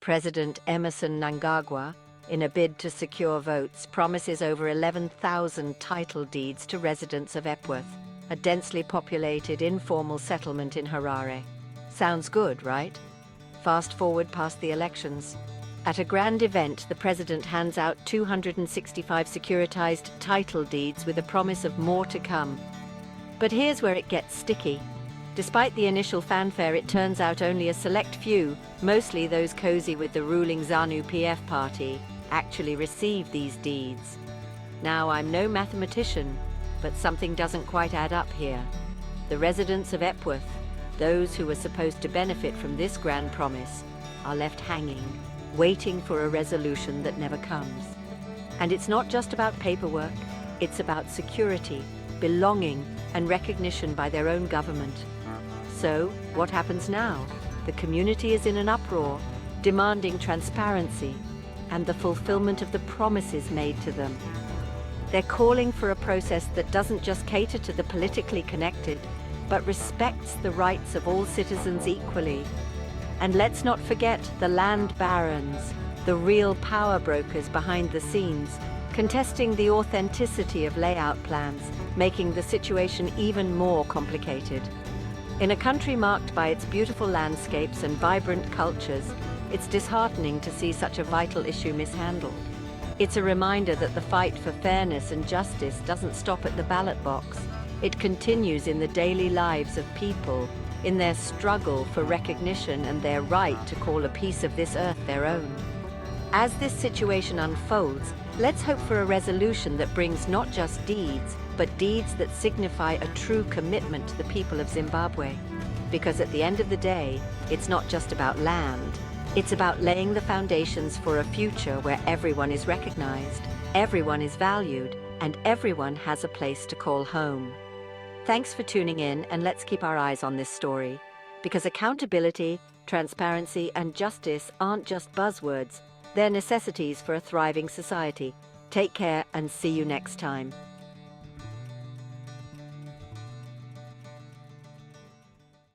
President Emerson Mnangagwa, in a bid to secure votes, promises over 11,000 title deeds to residents of Epworth, a densely populated informal settlement in Harare. Sounds good, right? Fast forward past the elections. At a grand event, the president hands out 265 securitized title deeds with a promise of more to come. But here's where it gets sticky. Despite the initial fanfare, it turns out only a select few, mostly those cozy with the ruling ZANU-PF party, actually receive these deeds. Now, I'm no mathematician, but something doesn't quite add up here. The residents of Epworth, those who were supposed to benefit from this grand promise, are left hanging, waiting for a resolution that never comes. And it's not just about paperwork, it's about security, belonging, and recognition by their own government. So, what happens now? The community is in an uproar, demanding transparency and the fulfillment of the promises made to them. They're calling for a process that doesn't just cater to the politically connected, but respects the rights of all citizens equally. And let's not forget the land barons, the real power brokers behind the scenes, contesting the authenticity of layout plans, making the situation even more complicated. In a country marked by its beautiful landscapes and vibrant cultures, it's disheartening to see such a vital issue mishandled. It's a reminder that the fight for fairness and justice doesn't stop at the ballot box. It continues in the daily lives of people, in their struggle for recognition and their right to call a piece of this earth their own. As this situation unfolds, let's hope for a resolution that brings not just deeds, but deeds that signify a true commitment to the people of Zimbabwe. Because at the end of the day, it's not just about land. It's about laying the foundations for a future where everyone is recognized, everyone is valued, and everyone has a place to call home. Thanks for tuning in, and let's keep our eyes on this story. Because accountability, transparency, and justice aren't just buzzwords, they're necessities for a thriving society. Take care and see you next time.